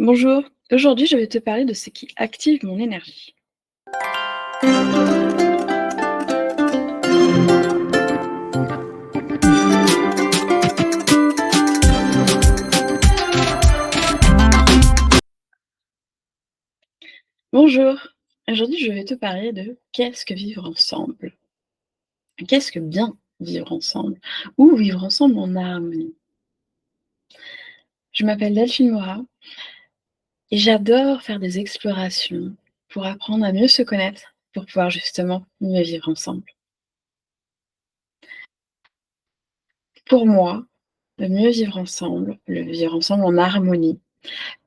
Bonjour, aujourd'hui je vais te parler de ce qui active mon énergie. Bonjour, aujourd'hui je vais te parler de qu'est-ce que vivre ensemble? Qu'est-ce que bien vivre ensemble? Ou vivre ensemble en harmonie? Je m'appelle Delphine Morat et j'adore faire des explorations pour apprendre à mieux se connaître, pour pouvoir justement mieux vivre ensemble. Pour moi, le mieux vivre ensemble, le vivre ensemble en harmonie,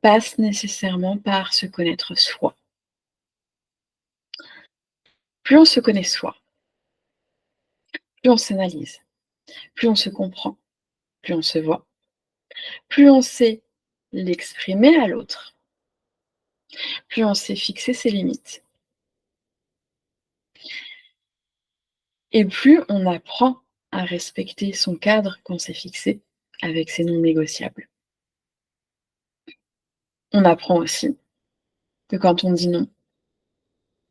passe nécessairement par se connaître soi. Plus on se connaît soi, plus on s'analyse, plus on se comprend, plus on se voit, plus on sait l'exprimer à l'autre, plus on sait fixer ses limites et plus on apprend à respecter son cadre qu'on s'est fixé avec ses non négociables. On apprend aussi que quand on dit non,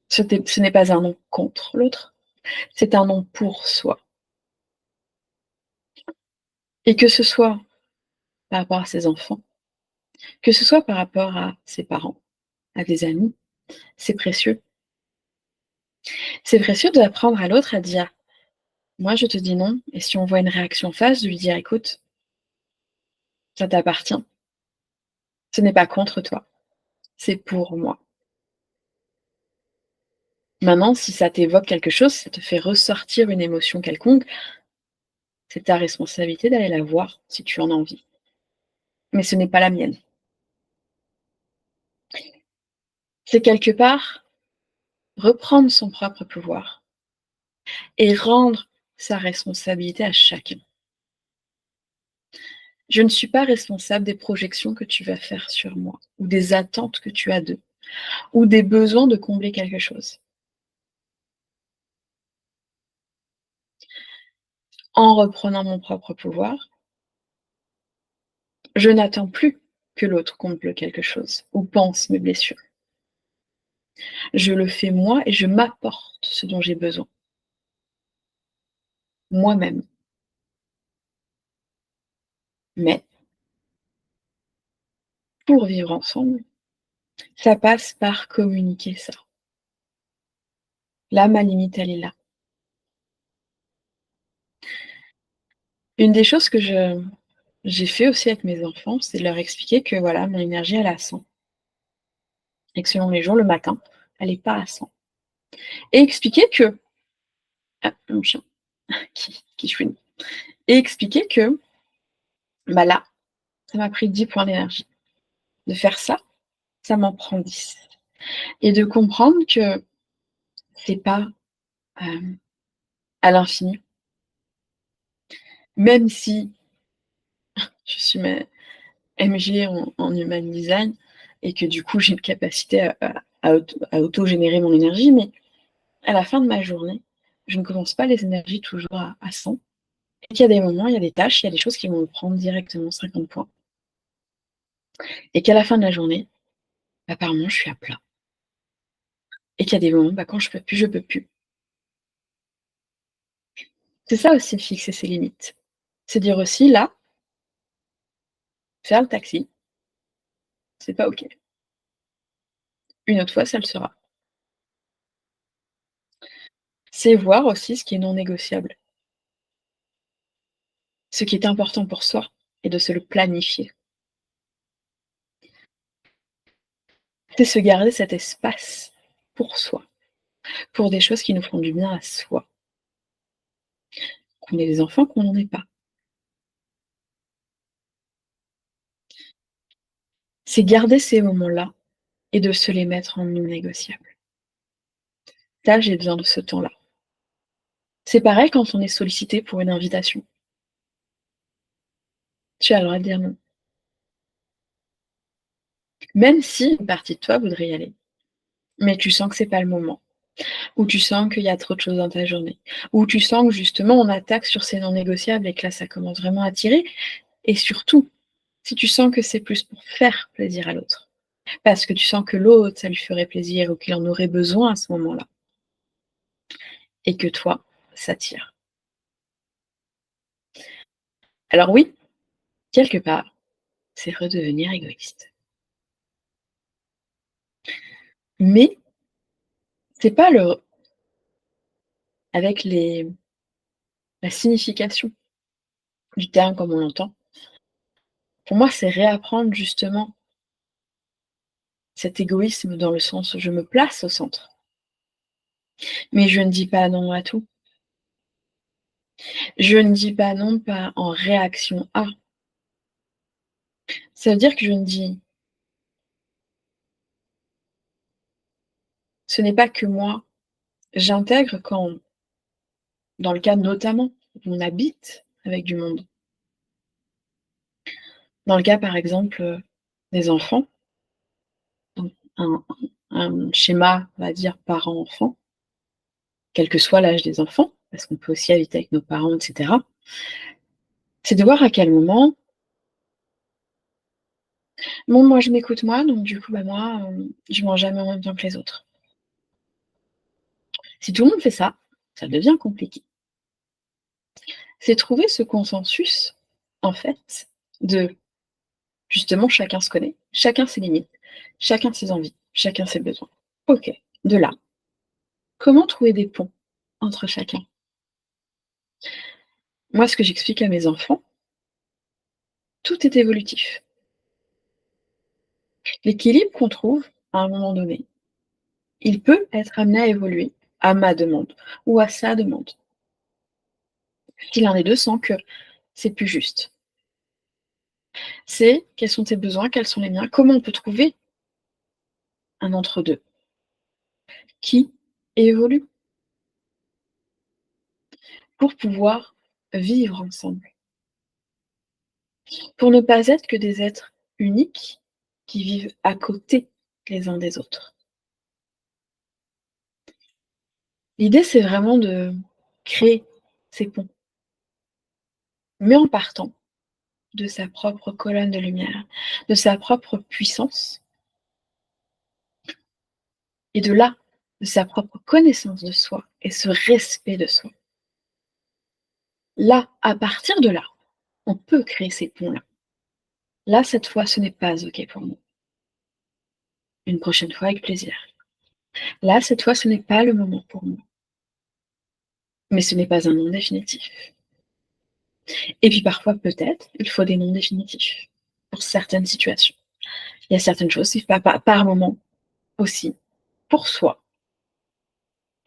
ce n'est pas un non contre l'autre, c'est un non pour soi. Et que ce soit par rapport à ses enfants, que ce soit par rapport à ses parents, à des amis, c'est précieux. C'est précieux d'apprendre à l'autre à dire: «Moi, je te dis non», et si on voit une réaction en face, de lui dire: «Écoute, ça t'appartient, ce n'est pas contre toi, c'est pour moi. Maintenant, si ça t'évoque quelque chose, ça te fait ressortir une émotion quelconque, c'est ta responsabilité d'aller la voir si tu en as envie. Mais ce n'est pas la mienne». C'est quelque part reprendre son propre pouvoir et rendre sa responsabilité à chacun. Je ne suis pas responsable des projections que tu vas faire sur moi, ou des attentes que tu as d'eux, ou des besoins de combler quelque chose. En reprenant mon propre pouvoir, je n'attends plus que l'autre comble quelque chose ou pense mes blessures. Je le fais moi et je m'apporte ce dont j'ai besoin, moi-même. Mais pour vivre ensemble, ça passe par communiquer ça. Là, ma limite, elle est là. Une des choses que j'ai fait aussi avec mes enfants, c'est de leur expliquer que voilà, mon énergie, elle est à 100 et que selon les jours, le matin, elle est pas à 100. Et expliquer que mon chien qui chouine. Et expliquer que, bah, là, ça m'a pris 10 points d'énergie. De faire ça, ça m'en prend 10. Et de comprendre que c'est pas, hem, à l'infini. Même si je suis MG en human design et que du coup j'ai une capacité à auto-générer mon énergie, mais à la fin de ma journée, je ne commence pas les énergies toujours à 100 et qu'il y a des moments, il y a des tâches, il y a des choses qui vont me prendre directement 50 points et qu'à la fin de la journée, apparemment je suis à plat et qu'il y a des moments, bah, quand je peux plus, je peux plus. C'est ça aussi fixer ses limites. C'est dire aussi là, faire le taxi, c'est pas OK. Une autre fois, ça le sera. C'est voir aussi ce qui est non négociable, ce qui est important pour soi et de se le planifier. C'est se garder cet espace pour soi, pour des choses qui nous font du bien à soi, qu'on ait des enfants, qu'on n'en ait pas. C'est garder ces moments-là et de se les mettre en non négociable. Ça, j'ai besoin de ce temps-là. C'est pareil quand on est sollicité pour une invitation. Tu as le droit de dire non. Même si une partie de toi voudrait y aller, mais tu sens que c'est pas le moment, ou tu sens qu'il y a trop de choses dans ta journée, ou tu sens que justement on attaque sur ces non négociables et que là ça commence vraiment à tirer, et surtout, si tu sens que c'est plus pour faire plaisir à l'autre. parce que tu sens que l'autre, ça lui ferait plaisir ou qu'il en aurait besoin à ce moment-là et que toi, ça tire. Alors oui, quelque part, c'est redevenir égoïste. Mais c'est pas le avec la signification du terme comme on l'entend. Pour moi, c'est réapprendre justement cet égoïsme dans le sens où je me place au centre. Mais je ne dis pas non à tout. Je ne dis pas non pas en réaction à. Ça veut dire que je me dis: «Ce n'est pas que moi». J'intègre quand, dans le cas notamment où on habite avec du monde. Dans le cas, par exemple, des enfants, donc un schéma, on va dire, parent-enfant, quel que soit l'âge des enfants, parce qu'on peut aussi habiter avec nos parents et cetera. C'est de voir à quel moment: «Bon, moi, je m'écoute moi, donc du coup, bah, moi, je mange jamais en même temps que les autres». Si tout le monde fait ça, ça devient compliqué. C'est trouver ce consensus, en fait, de justement chacun se connaît, chacun ses limites, chacun ses envies, chacun ses besoins. OK, de là, comment trouver des ponts entre chacun? Moi, ce que j'explique à mes enfants, tout est évolutif. L'équilibre qu'on trouve à un moment donné, il peut être amené à évoluer à ma demande ou à sa demande. Si l'un des 2 sent que c'est plus juste. C'est quels sont tes besoins, quels sont les miens, comment on peut trouver un entre-deux qui évolue pour pouvoir vivre ensemble, pour ne pas être que des êtres uniques qui vivent à côté les uns des autres. L'idée, c'est vraiment de créer ces ponts, mais en partant de sa propre colonne de lumière, de sa propre puissance et de là, de sa propre connaissance de soi et ce respect de soi. Là, à partir de là, on peut créer ces ponts-là. Là, cette fois, ce n'est pas OK pour moi. Une prochaine fois, avec plaisir. Là, cette fois, ce n'est pas le moment pour moi. Mais ce n'est pas un non définitif. Et puis parfois, peut-être, il faut des non définitifs pour certaines situations. Il y a certaines choses, si par moment aussi, pour soi,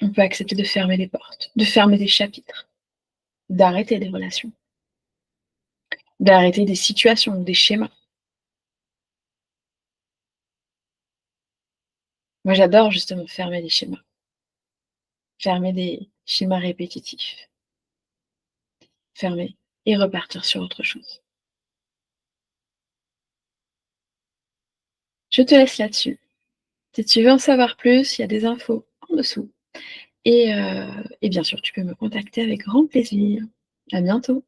on peut accepter de fermer des portes, de fermer des chapitres, d'arrêter des relations, d'arrêter des situations ou des schémas. Moi, j'adore justement fermer des schémas répétitifs, fermer et repartir sur autre chose. Je te laisse là-dessus. Si tu veux en savoir plus, il y a des infos en dessous et bien sûr, tu peux me contacter avec grand plaisir. À bientôt.